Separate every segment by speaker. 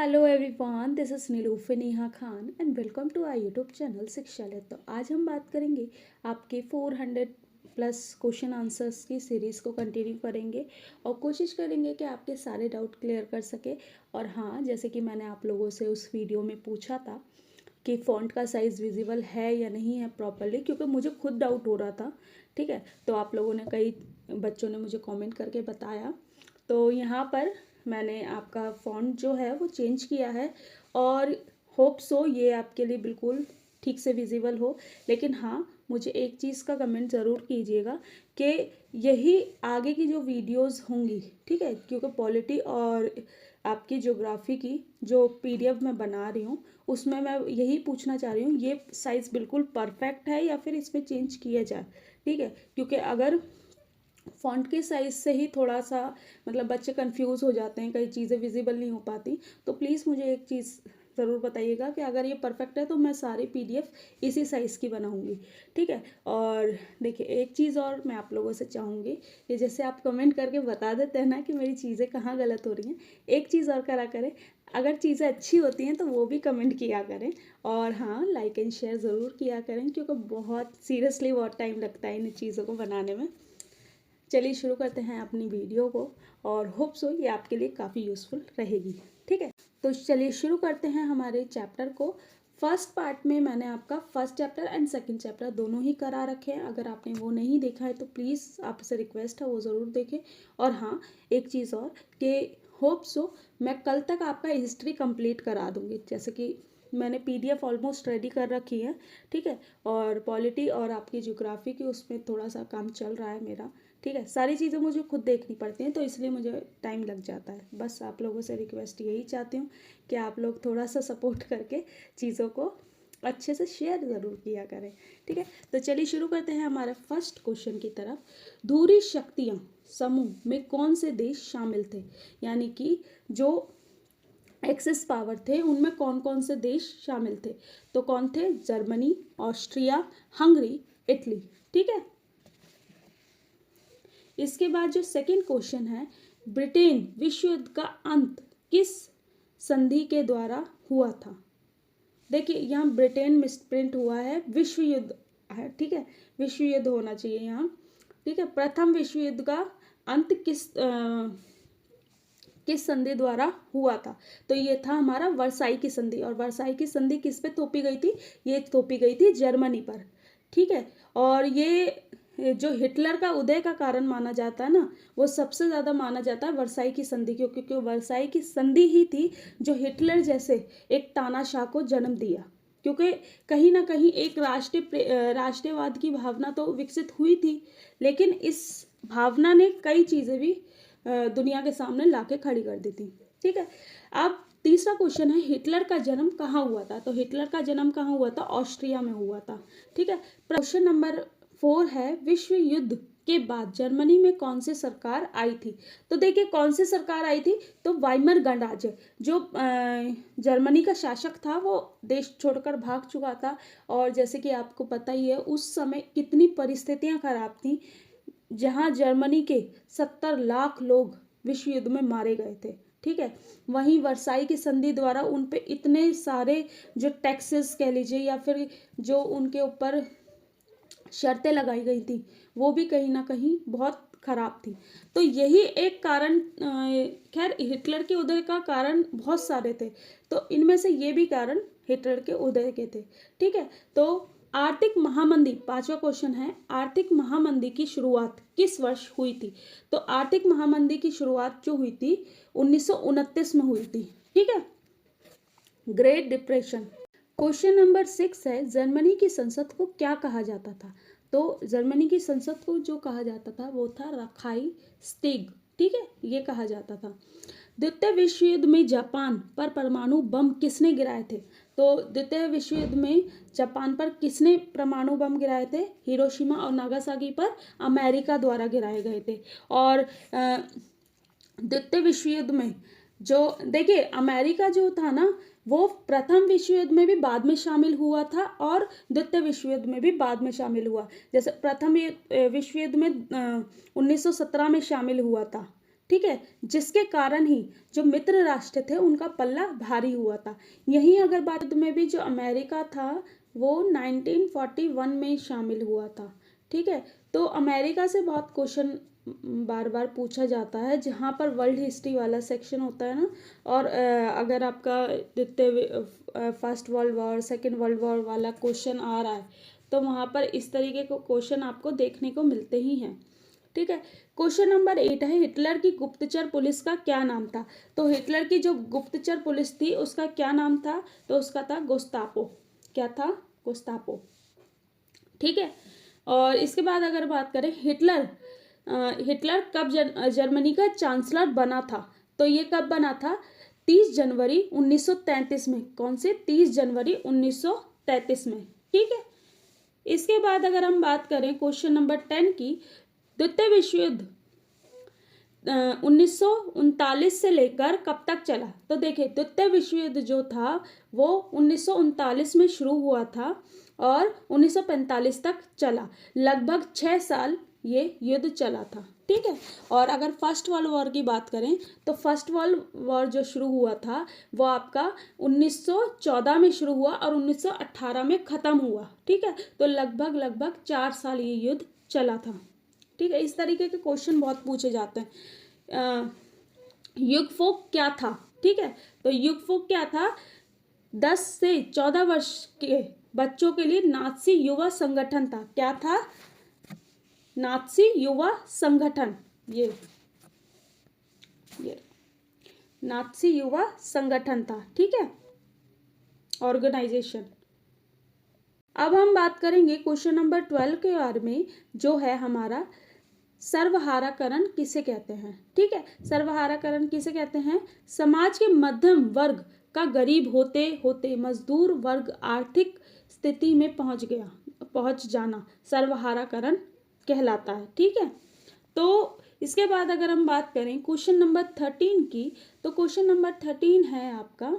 Speaker 1: Hello everyone, this is Nilufar Neha Khan and welcome to our YouTube channel Shikshalaya. तो आज हम बात करेंगे आपके 400 प्लस क्वेश्चन आंसर्स की सीरीज़ को कंटिन्यू करेंगे और कोशिश करेंगे कि आपके सारे डाउट क्लियर कर सके। और हाँ, जैसे कि मैंने आप लोगों से उस वीडियो में पूछा था कि फ़ॉन्ट का साइज़ विजिबल है या नहीं है प्रॉपरली, क्योंकि मुझे खुद डाउट हो रहा था। ठीक है, तो आप लोगों ने, कई बच्चों ने मुझे कमेंट करके बताया। तो यहाँ पर मैंने आपका फ़ॉन्ट जो है वो चेंज किया है और होप सो ये आपके लिए बिल्कुल ठीक से विजिबल हो। लेकिन हाँ, मुझे एक चीज़ का कमेंट ज़रूर कीजिएगा कि यही आगे की जो वीडियोस होंगी, ठीक है, क्योंकि पॉलिटी और आपकी ज्योग्राफी की जो पीडीएफ मैं बना रही हूँ उसमें मैं यही पूछना चाह रही हूँ, ये साइज़ बिल्कुल परफेक्ट है या फिर इसमें चेंज किया जाए। ठीक है, क्योंकि अगर फ़ॉन्ट के साइज़ से ही थोड़ा सा मतलब बच्चे कंफ्यूज हो जाते हैं, कई चीज़ें विजिबल नहीं हो पाती। तो प्लीज़ मुझे एक चीज़ ज़रूर बताइएगा कि अगर ये परफेक्ट है तो मैं सारी पीडीएफ इसी साइज़ की बनाऊंगी। ठीक है, और देखिए एक चीज़ और मैं आप लोगों से चाहूँगी कि जैसे आप कमेंट करके बता देते हैं ना कि मेरी चीज़ें कहाँ गलत हो रही हैं, एक चीज़ और करा करें, अगर चीज़ें अच्छी होती हैं तो वो भी कमेंट किया करें। और हाँ, लाइक एंड शेयर ज़रूर किया करें, क्योंकि बहुत सीरियसली बहुत टाइम लगता है इन चीज़ों को बनाने में। चलिए शुरू करते हैं अपनी वीडियो को और होप सो ये आपके लिए काफ़ी यूज़फुल रहेगी। ठीक है, तो चलिए शुरू करते हैं हमारे चैप्टर को। फर्स्ट पार्ट में मैंने आपका first chapter and second chapter दोनों ही करा रखे हैं। अगर आपने वो नहीं देखा है तो प्लीज़ आपसे रिक्वेस्ट है वो ज़रूर देखें। और हाँ, एक चीज़ और कि होप सो मैं कल तक आपका हिस्ट्री कंप्लीट करा दूँगी, जैसे कि मैंने पीडीएफ ऑलमोस्ट रेडी कर रखी है। ठीक है, और पॉलिटी और आपकी ज्योग्राफी की उसमें थोड़ा सा काम चल रहा है मेरा। ठीक है, सारी चीज़ें मुझे खुद देखनी पड़ती हैं तो इसलिए मुझे टाइम लग जाता है। बस आप लोगों से रिक्वेस्ट यही चाहती हूँ कि आप लोग थोड़ा सा सपोर्ट करके चीज़ों को अच्छे से शेयर ज़रूर किया करें। ठीक है, तो चलिए शुरू करते हैं हमारे फर्स्ट क्वेश्चन की तरफ। धुरी शक्तियाँ समूह में कौन से देश शामिल थे, यानी कि जो एक्सिस पावर थे उनमें कौन कौन से देश शामिल थे। तो कौन थे? Germany, Austria, Hungary, Italy. ठीक है, इसके बाद जो सेकंड क्वेश्चन है, ब्रिटेन विश्व युद्ध का अंत किस संधि के द्वारा हुआ था। देखिए यहाँ ब्रिटेन मिसप्रिंट हुआ है, विश्व युद्ध है। ठीक है, विश्व युद्ध होना चाहिए यहाँ। ठीक है, प्रथम विश्व युद्ध का अंत किस संधि द्वारा हुआ था। तो ये था हमारा वर्साई की संधि। और वर्साई की संधि किस पे थोपी गई थी? ये थोपी गई थी जर्मनी पर। ठीक है, और ये जो हिटलर का उदय का कारण माना जाता है ना, वो सबसे ज़्यादा माना जाता है वर्साई की संधि, क्योंकि वर्साई की संधि ही थी जो हिटलर जैसे एक तानाशाह को जन्म दिया। क्योंकि कहीं ना कहीं एक राष्ट्रीयवाद की भावना तो विकसित हुई थी, लेकिन इस भावना ने कई चीज़ें भी दुनिया के सामने लाके खड़ी कर दी थी। ठीक है, अब तीसरा क्वेश्चन है, हिटलर का जन्म कहाँ हुआ था। तो हिटलर का जन्म कहाँ हुआ था? ऑस्ट्रिया में हुआ था। ठीक है, क्वेश्चन नंबर 4 है, विश्व युद्ध के बाद जर्मनी में कौन सी सरकार आई थी। तो देखिए कौन सी सरकार आई थी, तो वाइमर गणराज्य, जो जर्मनी का शासक था वो देश छोड़कर भाग चुका था। और जैसे कि आपको पता ही है उस समय कितनी परिस्थितियां खराब थी, जहां जर्मनी के 70 लाख लोग विश्व युद्ध में मारे गए थे। ठीक है, वहीं वर्साई की संधि द्वारा उन पे इतने सारे जो टैक्सेस कह लीजिए या फिर जो उनके ऊपर शर्तें लगाई गई थी वो भी कहीं ना कहीं बहुत खराब थी। तो यही एक कारण, खैर हिटलर के उदय का कारण बहुत सारे थे, तो इनमें से ये भी कारण हिटलर के उदय के थे। ठीक है, तो आर्थिक महामंदी, पांचवा क्वेश्चन है, आर्थिक महामंदी की शुरुआत किस वर्ष हुई थी। तो आर्थिक महामंदी की शुरुआत जो हुई थी 1929 में हुई थी। ठीक है, ग्रेट डिप्रेशन। क्वेश्चन नंबर 6 है, जर्मनी की संसद को क्या कहा जाता था। तो जर्मनी की संसद को जो कहा जाता था वो था रखाई स्टेग। ठीक है, ये कहा जाता था। द्वितीय विश्व युद्ध में जापान पर परमाणु बम किसने गिराए थे। तो द्वितीय विश्व युद्ध में जापान पर किसने परमाणु बम गिराए थे? हिरोशिमा और नागासाकी पर अमेरिका द्वारा गिराए गए थे। और द्वितीय विश्व युद्ध में जो देखिए अमेरिका जो था ना, वो प्रथम विश्व युद्ध में भी बाद में शामिल हुआ था और द्वितीय विश्व युद्ध में भी बाद में शामिल हुआ। जैसे प्रथम विश्व युद्ध में 1917 में शामिल हुआ था। ठीक है, जिसके कारण ही जो मित्र राष्ट्र थे उनका पल्ला भारी हुआ था। यहीं अगर बात में भी जो अमेरिका था वो 1941 में शामिल हुआ था। ठीक है, तो अमेरिका से बहुत क्वेश्चन बार बार पूछा जाता है, जहाँ पर वर्ल्ड हिस्ट्री वाला सेक्शन होता है ना, और अगर आपका द्वितीय first world war, second world war वाला क्वेश्चन आ रहा है तो वहाँ पर इस तरीके के क्वेश्चन आपको देखने को मिलते ही हैं। ठीक है, क्वेश्चन नंबर 8 है, हिटलर की गुप्तचर पुलिस का क्या नाम था? तो हिटलर की जो गुप्तचर पुलिस थी उसका क्या नाम था? तो उसका था गेस्टापो। क्या था? गेस्टापो। ठीक है, और इसके बाद अगर बात करें हिटलर कब जर्मनी का चांसलर बना था? तो ये कब बना था? 30 जनवरी 1933 में। कौन से? 30 जनवरी 1933 में। ठीक है, इसके बाद अगर हम बात करें क्वेश्चन नंबर 10 की, द्वितीय विश्व युद्ध 1939 से लेकर कब तक चला? तो देखिए, द्वितीय विश्व युद्ध जो था वो 1939 में शुरू हुआ था और 1945 तक चला। लगभग 6 साल ये युद्ध चला था। ठीक है, और अगर फर्स्ट वर्ल्ड वॉर की बात करें तो फर्स्ट वर्ल्ड वॉर जो शुरू हुआ था वो आपका 1914 में शुरू हुआ और 1918 में ख़त्म हुआ। ठीक है, तो लगभग 4 साल ये युद्ध चला था। ठीक है, इस तरीके के क्वेश्चन बहुत पूछे जाते हैं। युगफोक क्या था? ठीक है, तो युगफोक क्या था? 10 से 14 वर्ष के बच्चों के लिए नात्सी युवा संगठन था। क्या था? नात्सी युवा संगठन। ये नात्सी युवा संगठन था। ठीक है, ऑर्गेनाइजेशन। अब हम बात करेंगे क्वेश्चन नंबर 12 के बारे में, जो है हमारा सर्वहाराकरण किसे कहते हैं? ठीक है, सर्वहाराकरण किसे कहते हैं? समाज के मध्यम वर्ग का गरीब होते होते मजदूर वर्ग आर्थिक स्थिति में पहुंच जाना सर्वहाराकरण कहलाता है। ठीक है, तो इसके बाद अगर हम बात करें क्वेश्चन नंबर 13 की, तो क्वेश्चन नंबर 13 है आपका,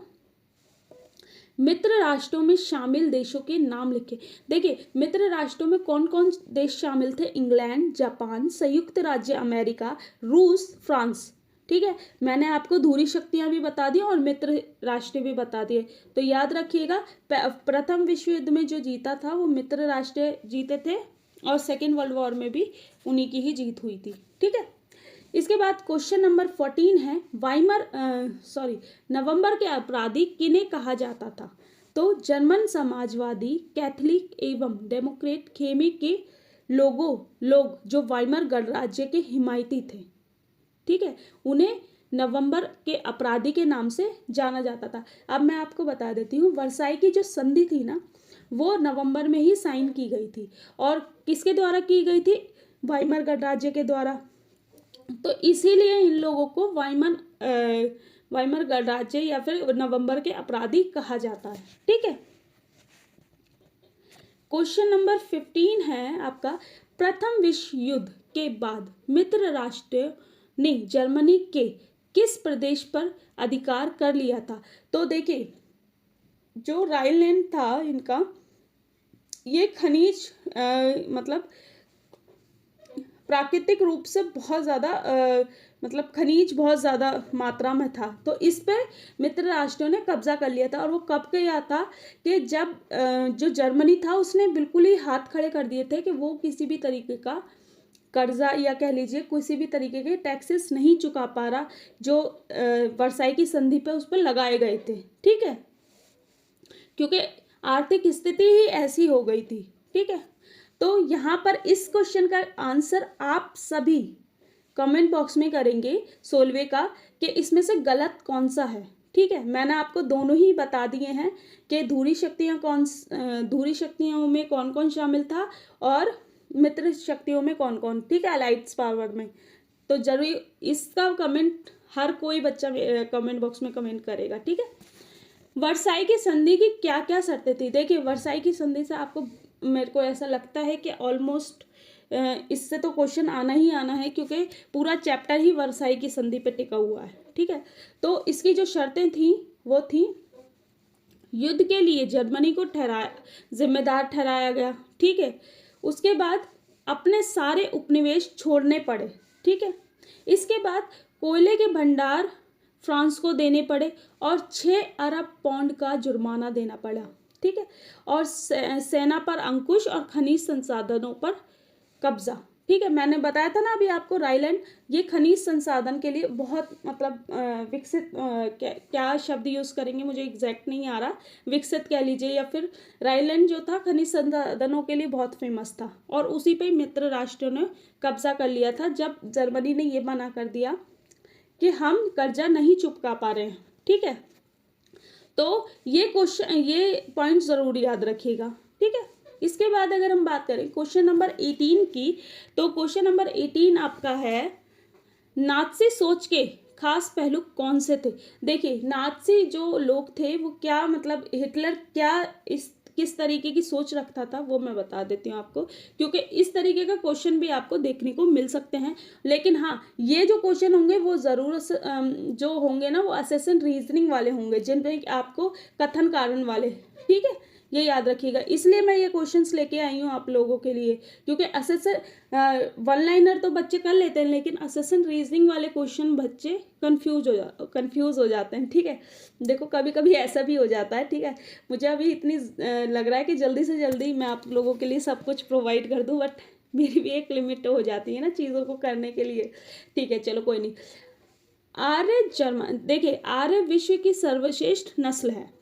Speaker 1: मित्र राष्ट्रों में शामिल देशों के नाम लिखे। देखिए, मित्र राष्ट्रों में कौन कौन देश शामिल थे? इंग्लैंड, जापान, संयुक्त राज्य अमेरिका, रूस, फ्रांस। ठीक है, मैंने आपको धुरी शक्तियां भी बता दी और मित्र राष्ट्र भी बता दिए। तो याद रखिएगा, प्रथम विश्व युद्ध में जो जीता था वो मित्र राष्ट्र जीते थे और सेकेंड वर्ल्ड वॉर में भी उन्हीं की ही जीत हुई थी। ठीक है, इसके बाद क्वेश्चन नंबर 14 है, नवंबर के अपराधी किन्हें कहा जाता था? तो जर्मन समाजवादी, कैथोलिक एवं डेमोक्रेट खेमे के लोग जो वाइमर गणराज्य के हिमायती थे। ठीक है, उन्हें नवंबर के अपराधी के नाम से जाना जाता था। अब मैं आपको बता देती हूँ, वर्साई की जो संधि थी ना वो नवंबर में ही साइन की गई थी, और किसके द्वारा की गई थी? वाइमर गणराज्य के द्वारा। तो इसीलिए इन लोगों को वाइमर गणराज्य या फिर नवंबर के अपराधी कहा जाता है। ठीक है, क्वेश्चन नंबर 15 है आपका, प्रथम विश्व युद्ध के बाद मित्र राष्ट्र ने जर्मनी के किस प्रदेश पर अधिकार कर लिया था? तो देखिए, जो राइनलैंड था इनका, ये खनिज मतलब प्राकृतिक रूप से बहुत ज़्यादा मतलब खनिज बहुत ज़्यादा मात्रा में था, तो इस पे मित्र राष्ट्रों ने कब्जा कर लिया था। और वो कब किया था? कि जब जो जर्मनी था उसने बिल्कुल ही हाथ खड़े कर दिए थे कि वो किसी भी तरीके का कर्जा या कह लीजिए किसी भी तरीके के टैक्सेस नहीं चुका पा रहा, जो वर्साई की संधि पे उस पर लगाए गए थे। ठीक है, क्योंकि आर्थिक स्थिति ही ऐसी हो गई थी। ठीक है, तो यहाँ पर इस क्वेश्चन का आंसर आप सभी कमेंट बॉक्स में करेंगे 16वें का, कि इसमें से गलत कौन सा है। ठीक है, मैंने आपको दोनों ही बता दिए हैं कि धुरी शक्तियों में कौन कौन शामिल था और मित्र शक्तियों में कौन कौन। ठीक है, अलाइड्स पावर में। तो जरूर इसका कमेंट हर कोई बच्चा कमेंट बॉक्स में कमेंट करेगा। ठीक है, वर्साई की संधि की क्या क्या शर्तें थी? देखिए, वर्साई की संधि से आपको, मेरे को ऐसा लगता है कि ऑलमोस्ट इससे तो क्वेश्चन आना ही आना है, क्योंकि पूरा चैप्टर ही वर्साई की संधि पे टिका हुआ है। ठीक है, तो इसकी जो शर्तें थी वो थी, युद्ध के लिए जर्मनी को जिम्मेदार ठहराया गया। ठीक है, उसके बाद अपने सारे उपनिवेश छोड़ने पड़े। ठीक है, इसके बाद कोयले के भंडार फ्रांस को देने पड़े और 6 अरब पाउंड का जुर्माना देना पड़ा। ठीक है, और सेना पर अंकुश और खनिज संसाधनों पर कब्जा। ठीक है, मैंने बताया था ना अभी आपको, रायलैंड ये खनिज संसाधन के लिए बहुत मतलब विकसित, क्या शब्द यूज करेंगे मुझे एग्जैक्ट नहीं आ रहा, विकसित कह लीजिए, या फिर रायलैंड जो था खनिज संसाधनों के लिए बहुत फेमस था। और उसी पे मित्र राष्ट्रों ने कब्जा कर लिया था जब जर्मनी ने ये मना कर दिया कि हम कर्जा नहीं चुका पा रहे हैं। ठीक है, तो ये क्वेश्चन, ये पॉइंट जरूर याद रखिएगा। ठीक है, इसके बाद अगर हम बात करें क्वेश्चन नंबर 18 की, तो क्वेश्चन नंबर 18 आपका है नाज़ी सोच के खास पहलू कौन से थे। देखिए, नाज़ी जो लोग थे वो क्या, मतलब हिटलर क्या किस तरीके की सोच रखता था वो मैं बता देती हूँ आपको, क्योंकि इस तरीके का क्वेश्चन भी आपको देखने को मिल सकते हैं। लेकिन हाँ, ये जो क्वेश्चन होंगे वो ज़रूर जो होंगे ना वो असेसन रीजनिंग वाले होंगे, जिनमें आपको कथन कारण वाले। ठीक है, ये याद रखिएगा, इसलिए मैं ये क्वेश्चंस लेके आई हूँ आप लोगों के लिए, क्योंकि असेसन वन लाइनर तो बच्चे कर लेते हैं, लेकिन असेसन रीजनिंग वाले क्वेश्चन बच्चे कंफ्यूज हो जाते हैं। ठीक है, देखो कभी कभी ऐसा भी हो जाता है। ठीक है, मुझे अभी इतनी लग रहा है कि जल्दी से जल्दी मैं आप लोगों के लिए सब कुछ प्रोवाइड कर दूँ, बट मेरी भी एक लिमिट हो जाती है ना चीज़ों को करने के लिए। ठीक है, चलो कोई नहीं। देखिए, आर्य विश्व की सर्वश्रेष्ठ नस्ल है,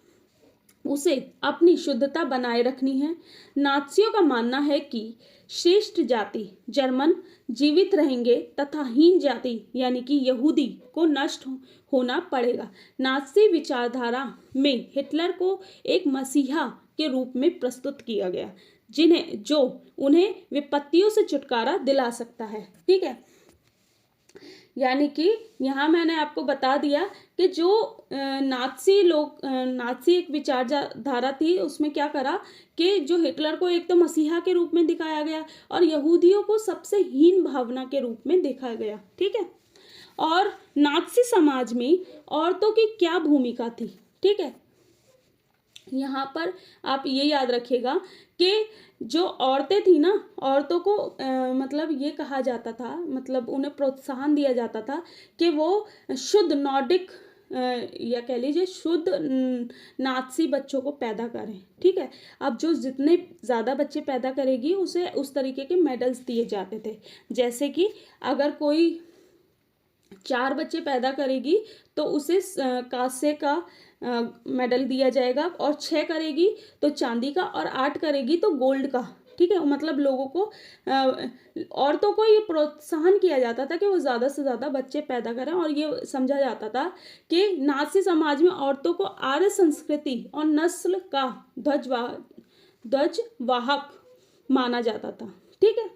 Speaker 1: उसे अपनी शुद्धता बनाए रखनी है। नात्सियों का मानना है कि श्रेष्ठ जाति जर्मन जीवित रहेंगे तथा हीन जाति यानी कि यहूदी को नष्ट होना पड़ेगा। नात्सी विचारधारा में हिटलर को एक मसीहा के रूप में प्रस्तुत किया गया, जो उन्हें विपत्तियों से छुटकारा दिला सकता है। ठीक है, यानी कि यहाँ मैंने आपको बता दिया कि जो नात्सी एक विचारधारा थी, उसमें क्या करा कि जो हिटलर को एक तो मसीहा के रूप में दिखाया गया और यहूदियों को सबसे हीन भावना के रूप में देखा गया। ठीक है, और नात्सी समाज में औरतों की क्या भूमिका थी। ठीक है, यहाँ पर आप ये याद रखिएगा कि जो औरतें थी ना, औरतों को मतलब ये कहा जाता था, मतलब उन्हें प्रोत्साहन दिया जाता था कि वो शुद्ध नॉर्डिक या कह लीजिए शुद्ध नात्सी बच्चों को पैदा करें। ठीक है, अब जो जितने ज़्यादा बच्चे पैदा करेगी उसे उस तरीके के मेडल्स दिए जाते थे। जैसे कि अगर कोई 4 बच्चे पैदा करेगी तो उसे कांसे का मेडल दिया जाएगा, और 6 करेगी तो चांदी का, और 8 करेगी तो गोल्ड का। ठीक है, मतलब लोगों को, औरतों को ये प्रोत्साहन किया जाता था कि वो ज़्यादा से ज़्यादा बच्चे पैदा करें, और ये समझा जाता था कि नाज़ी समाज में औरतों को आर्य संस्कृति और नस्ल का ध्वजवाहक माना जाता था। ठीक है,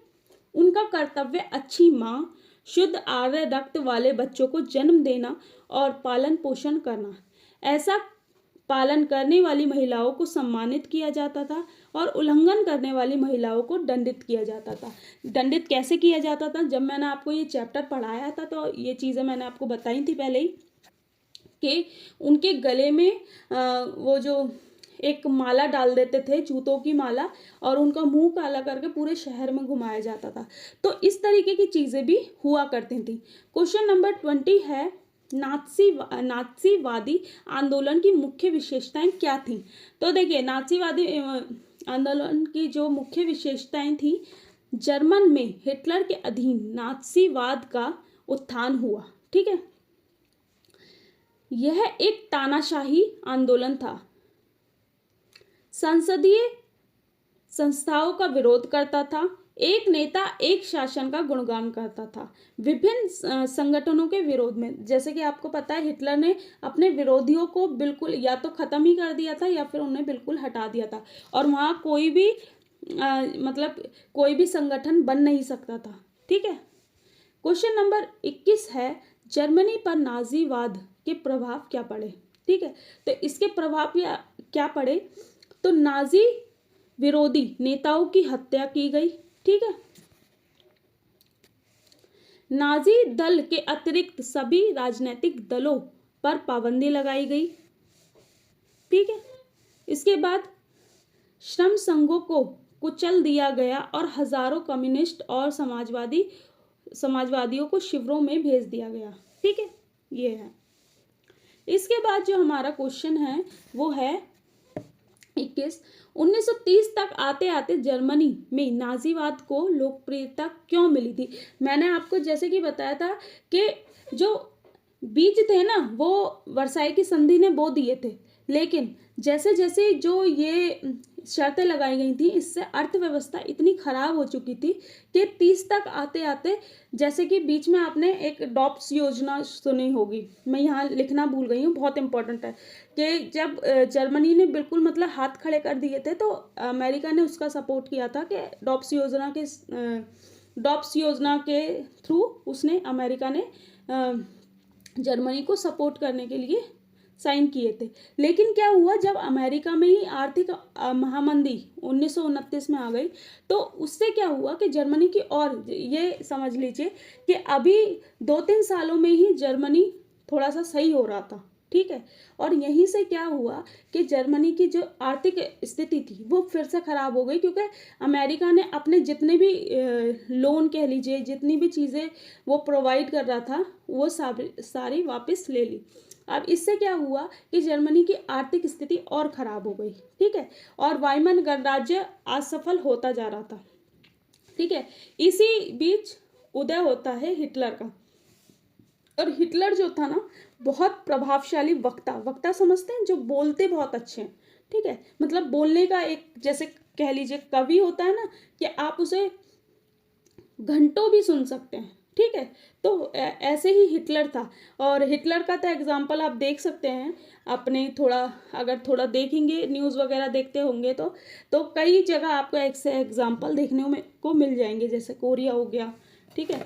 Speaker 1: उनका कर्तव्य अच्छी माँ, शुद्ध आर्य रक्त वाले बच्चों को जन्म देना और पालन पोषण करना। ऐसा पालन करने वाली महिलाओं को सम्मानित किया जाता था और उल्लंघन करने वाली महिलाओं को दंडित किया जाता था। दंडित कैसे किया जाता था, जब मैंने आपको ये चैप्टर पढ़ाया था तो ये चीज़ें मैंने आपको बताई थी पहले ही, कि उनके गले में वो जो एक माला डाल देते थे, जूतों की माला, और उनका मुंह काला करके पूरे शहर में घुमाया जाता था। तो इस तरीके की चीज़ें भी हुआ करती थी। क्वेश्चन नंबर 20 है, नात्सीवादी आंदोलन की मुख्य विशेषताएं क्या थीं। तो देखिए, नात्सीवादी आंदोलन की जो मुख्य विशेषताएं थी, जर्मन में हिटलर के अधीन नात्सीवाद का उत्थान हुआ। ठीक है, यह एक तानाशाही आंदोलन था, संसदीय संस्थाओं का विरोध करता था, एक नेता एक शासन का गुणगान करता था, विभिन्न संगठनों के विरोध में। जैसे कि आपको पता है, हिटलर ने अपने विरोधियों को बिल्कुल या तो खत्म ही कर दिया था या फिर उन्हें बिल्कुल हटा दिया था, और वहाँ कोई भी मतलब कोई भी संगठन बन नहीं सकता था। ठीक है, क्वेश्चन नंबर 21 है, जर्मनी पर नाजीवाद के प्रभाव क्या पड़े। ठीक है, तो इसके प्रभाव क्या पड़े, तो नाजी विरोधी नेताओं की हत्या की गई। ठीक है, नाजी दल के अतिरिक्त सभी राजनीतिक दलों पर पाबंदी लगाई गई। ठीक है, इसके बाद श्रम संघों को कुचल दिया गया और हजारों कम्युनिस्ट और समाजवादियों को शिविरों में भेज दिया गया। ठीक ठीक है, ये है। इसके बाद जो हमारा क्वेश्चन है वो है 21। 1930 तक आते आते जर्मनी में नाजीवाद को लोकप्रियता क्यों मिली थी? मैंने आपको जैसे कि बताया था कि जो बीज थे ना वो वर्साई की संधि ने बो दिए थे, लेकिन जैसे जैसे जो ये शर्तें लगाई गई थी इससे अर्थव्यवस्था इतनी खराब हो चुकी थी कि 30 तक आते आते, जैसे कि बीच में आपने एक डॉप्स योजना सुनी होगी, मैं यहाँ लिखना भूल गई हूँ, बहुत इंपॉर्टेंट है, कि जब जर्मनी ने बिल्कुल मतलब हाथ खड़े कर दिए थे तो अमेरिका ने उसका सपोर्ट किया था कि डॉप्स योजना के थ्रू उसने अमेरिका ने जर्मनी को सपोर्ट करने के लिए साइन किए थे। लेकिन क्या हुआ, जब अमेरिका में ही आर्थिक महामंदी 1929 में आ गई तो उससे क्या हुआ कि जर्मनी की, और ये समझ लीजिए कि अभी 2-3 सालों में ही जर्मनी थोड़ा सा सही हो रहा था, ठीक है, और यहीं से क्या हुआ कि जर्मनी की जो आर्थिक स्थिति थी वो फिर से खराब हो गई, क्योंकि अमेरिका ने अपने जितने भी लोन कह लीजिए, जितनी भी चीज़ें वो प्रोवाइड कर रहा था वो सारी वापस ले ली। अब इससे क्या हुआ कि जर्मनी की आर्थिक स्थिति और खराब हो गई, ठीक है, और वाइमन गणराज्य असफल होता जा रहा था, ठीक है। इसी बीच उदय होता है हिटलर का, और हिटलर जो था ना बहुत प्रभावशाली वक्ता समझते हैं, जो बोलते बहुत अच्छे हैं, ठीक है, मतलब बोलने का एक, जैसे कह लीजिए कवि होता है ना, कि आप उसे घंटों भी सुन सकते हैं, ठीक है, तो ऐसे ही हिटलर था। और हिटलर का तो एग्जाम्पल आप देख सकते हैं अपने, अगर थोड़ा देखेंगे, न्यूज़ वगैरह देखते होंगे तो कई जगह आपको ऐसे एग्जाम्पल देखने को मिल जाएंगे, जैसे कोरिया हो गया, ठीक है,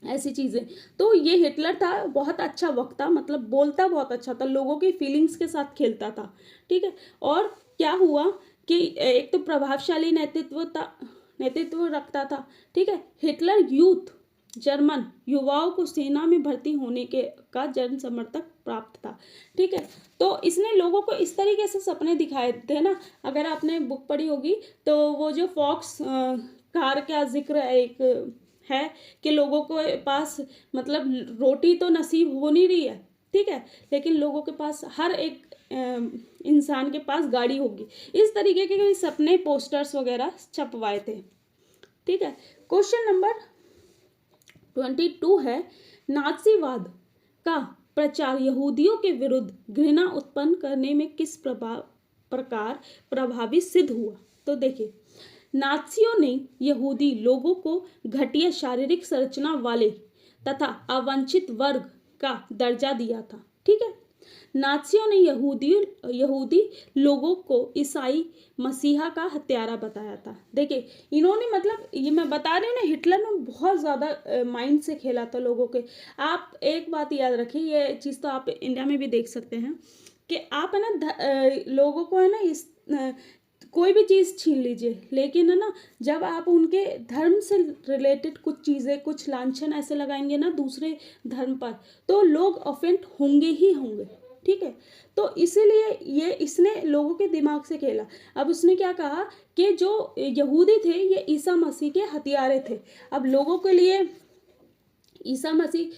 Speaker 1: ऐसी चीज़ें। तो ये हिटलर था बहुत अच्छा वक्ता, मतलब बोलता बहुत अच्छा था, लोगों की फीलिंग्स के साथ खेलता था, ठीक है। और क्या हुआ कि एक तो प्रभावशाली नेतृत्व रखता था, ठीक है। हिटलर जर्मन युवाओं को सेना में भर्ती होने का जन समर्थक प्राप्त था, ठीक है। तो इसने लोगों को इस तरीके से सपने दिखाए थे ना, अगर आपने बुक पढ़ी होगी तो वो जो फॉक्स कार का जिक्र एक है कि लोगों को पास मतलब रोटी तो नसीब हो नहीं रही है, ठीक है, लेकिन लोगों के पास हर एक इंसान के पास गाड़ी होगी, इस तरीके के सपने पोस्टर्स वगैरह छपवाए थे, ठीक है। क्वेश्चन नंबर 22 है, नाज़ीवाद का प्रचार यहूदियों के विरुद्ध घृणा उत्पन्न करने में किस प्रकार प्रभावी सिद्ध हुआ? तो देखिए, नाज़ियों ने यहूदी लोगों को घटिया शारीरिक संरचना वाले तथा अवंचित वर्ग का दर्जा दिया था, ठीक है। नाज़ियों ने यहूदी लोगों को ईसाई मसीहा का हत्यारा बताया था। देखिए, इन्होंने, मतलब ये मैं बता रही हूँ ना, हिटलर ने बहुत ज़्यादा माइंड से खेला था लोगों के। आप एक बात याद रखिए, ये चीज़ तो आप इंडिया में भी देख सकते हैं कि आप है ना लोगों को है ना कोई भी चीज़ छीन लीजिए, लेकिन है ना जब आप उनके धर्म से रिलेटेड कुछ चीज़ें, कुछ लांछन ऐसे लगाएंगे ना दूसरे धर्म पर, तो लोग ऑफेंड होंगे ही होंगे, ठीक है। तो इसीलिए इसने लोगों के दिमाग से खेला। अब उसने क्या कहा कि जो यहूदी थे ये ईसा मसीह के हथियारे थे। अब लोगों के लिए ईसा मसीह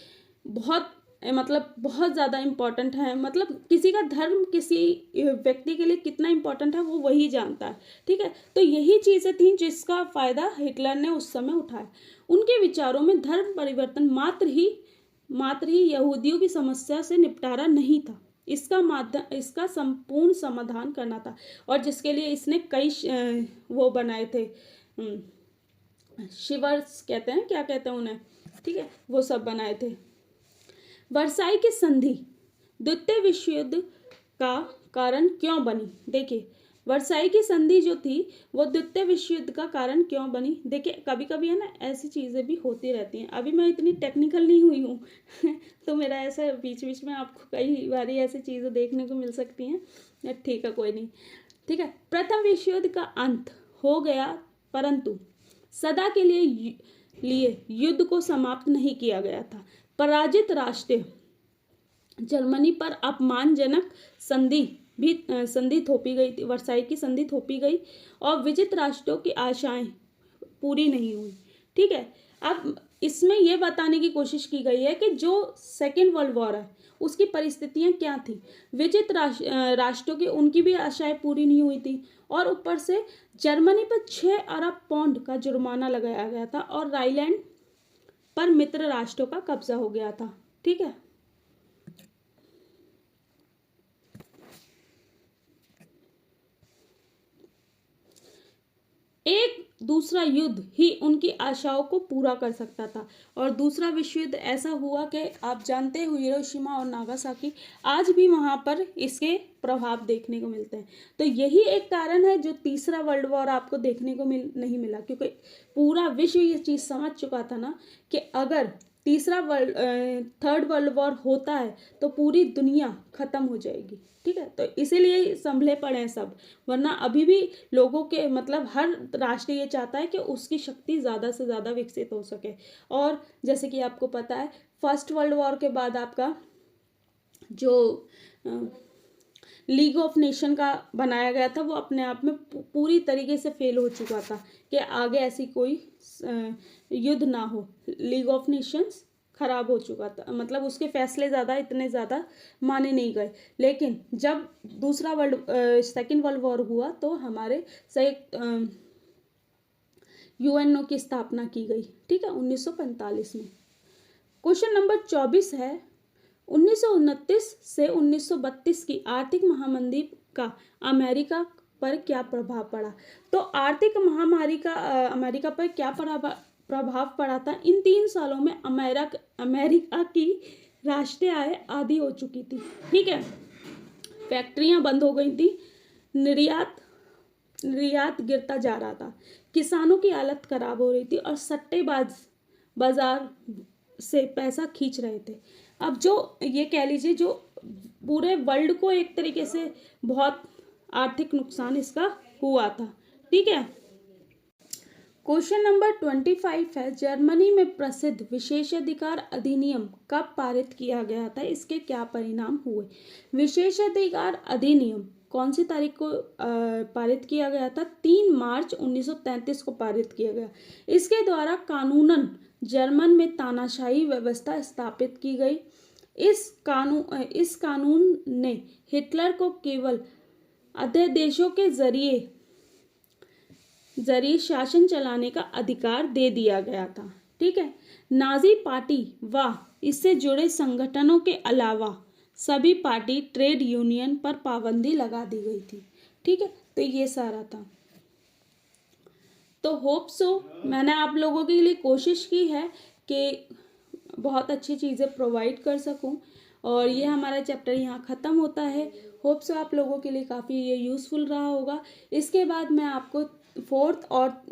Speaker 1: बहुत ज़्यादा इम्पोर्टेंट है, मतलब किसी का धर्म किसी व्यक्ति के लिए कितना इम्पोर्टेंट है वो वही जानता है, ठीक है। तो यही चीज़ें थी जिसका फ़ायदा हिटलर ने उस समय उठाया। उनके विचारों में धर्म परिवर्तन मात्र ही यहूदियों की समस्या से निपटारा नहीं था, इसका संपूर्ण समाधान करना था, और जिसके लिए इसने कई वो बनाए थे, शिवर्स कहते हैं, क्या कहते हैं उन्हें, ठीक है, वो सब बनाए थे। वर्साई की संधि द्वितीय विश्व युद्ध का कारण क्यों बनी? देखिए, वर्साई की संधि जो थी वो द्वितीय विश्व युद्ध का कारण क्यों बनी? देखिए, कभी कभी है ना ऐसी चीज़ें भी होती रहती हैं। अभी मैं इतनी टेक्निकल नहीं हुई हूँ तो मेरा ऐसा बीच बीच में आपको कई बारी ऐसी चीज़ें देखने को मिल सकती हैं, ठीक है, कोई नहीं, ठीक है। प्रथम विश्व युद्ध का अंत हो गया, परंतु सदा के लिए युद्ध को समाप्त नहीं किया गया था। पराजित राष्ट्र जर्मनी पर अपमानजनक संधि थोपी गई थी, वर्साई की संधि थोपी गई, और विजित राष्ट्रों की आशाएं पूरी नहीं हुई, ठीक है। अब इसमें यह बताने की कोशिश की गई है कि जो सेकेंड वर्ल्ड वॉर है उसकी परिस्थितियां क्या थी। विजित राष्ट्रों की उनकी भी आशाएं पूरी नहीं हुई थी, और ऊपर से जर्मनी पर 6 अरब पाउंड का जुर्माना लगाया गया था, और राइलैंड पर मित्र राष्ट्रों का कब्जा हो गया था। ठीक है, एक दूसरा युद्ध ही उनकी आशाओं को पूरा कर सकता था, और दूसरा विश्व युद्ध ऐसा हुआ कि आप जानते हो हिरोशिमा और नागासाकी, आज भी वहां पर इसके प्रभाव देखने को मिलते हैं। तो यही एक कारण है जो तीसरा वर्ल्ड वॉर आपको देखने को नहीं मिला, क्योंकि पूरा विश्व ये चीज़ समझ चुका था ना कि अगर थर्ड वर्ल्ड वॉर होता है तो पूरी दुनिया खत्म हो जाएगी। ठीक है, तो इसीलिए संभले पड़े हैं सब, वरना अभी भी लोगों के मतलब हर राष्ट्र ये चाहता है कि उसकी शक्ति ज़्यादा से ज़्यादा विकसित हो सके। और जैसे कि आपको पता है फर्स्ट वर्ल्ड वॉर के बाद आपका जो लीग ऑफ नेशन का बनाया गया था वो अपने आप में पूरी तरीके से फेल हो चुका था कि आगे ऐसी कोई युद्ध ना हो। लीग ऑफ नेशंस खराब हो चुका था, मतलब उसके फैसले इतने ज़्यादा माने नहीं गए। लेकिन जब सेकेंड वर्ल्ड वॉर हुआ तो हमारे यूएनओ की स्थापना की गई। ठीक है, 1945 में। क्वेश्चन नंबर 24 है, 1929 से 1932 की आर्थिक महामंदी का अमेरिका पर क्या प्रभाव पड़ा। तो आर्थिक महामारी का अमेरिका पर क्या प्रभाव पड़ा था। इन 3 सालों में अमेरिका की राष्ट्रीय आय आधी हो चुकी थी। ठीक है, फैक्ट्रियां बंद हो गई थी, निर्यात गिरता जा रहा था, किसानों की हालत खराब हो रही थी, और सट्टेबाज बाजार से पैसा खींच रहे थे। अब जो ये कह लीजिए जो पूरे वर्ल्ड को एक तरीके से बहुत आर्थिक नुकसान इसका हुआ था। ठीक है, क्वेश्चन नंबर 25 है, जर्मनी में प्रसिद्ध विशेषाधिकार अधिनियम कब पारित किया गया था, इसके क्या परिणाम हुए। विशेषाधिकार अधिनियम कौन सी तारीख को पारित किया गया था। 3 मार्च 1933 को पारित किया गया। इसके द्वारा कानूनन जर्मन में तानाशाही व्यवस्था स्थापित की गई। इस कानून ने हिटलर को केवल अध्यादेशों के जरिए शासन चलाने का अधिकार दे दिया गया था। ठीक है, नाजी पार्टी व इससे जुड़े संगठनों के अलावा सभी पार्टी ट्रेड यूनियन पर पाबंदी लगा दी गई थी। ठीक है, तो ये सारा था। तो होप सो मैंने आप लोगों के लिए कोशिश की है कि बहुत अच्छी चीज़ें प्रोवाइड कर सकूं, और ये हमारा चैप्टर यहाँ ख़त्म होता है। होप सो आप लोगों के लिए काफ़ी ये यूज़फुल रहा होगा। इसके बाद मैं आपको 4th और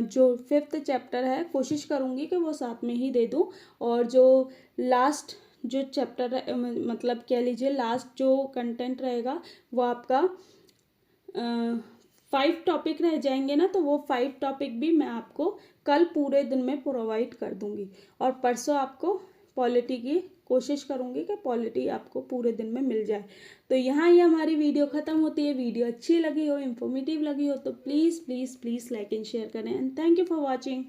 Speaker 1: जो 5th चैप्टर है कोशिश करूँगी कि वो साथ में ही दे दूँ, और जो लास्ट जो चैप्टर मतलब कह लीजिए लास्ट जो कंटेंट रहेगा वो आपका 5 टॉपिक रह जाएंगे ना, तो वो 5 टॉपिक भी मैं आपको कल पूरे दिन में प्रोवाइड कर दूंगी, और परसों आपको पॉलिटी की कोशिश करूंगी कि पॉलिटी आपको पूरे दिन में मिल जाए। तो यहाँ ही हमारी वीडियो ख़त्म होती है। वीडियो अच्छी लगी हो, इन्फॉर्मेटिव लगी हो तो please please please like and share करें, and thank you for watching.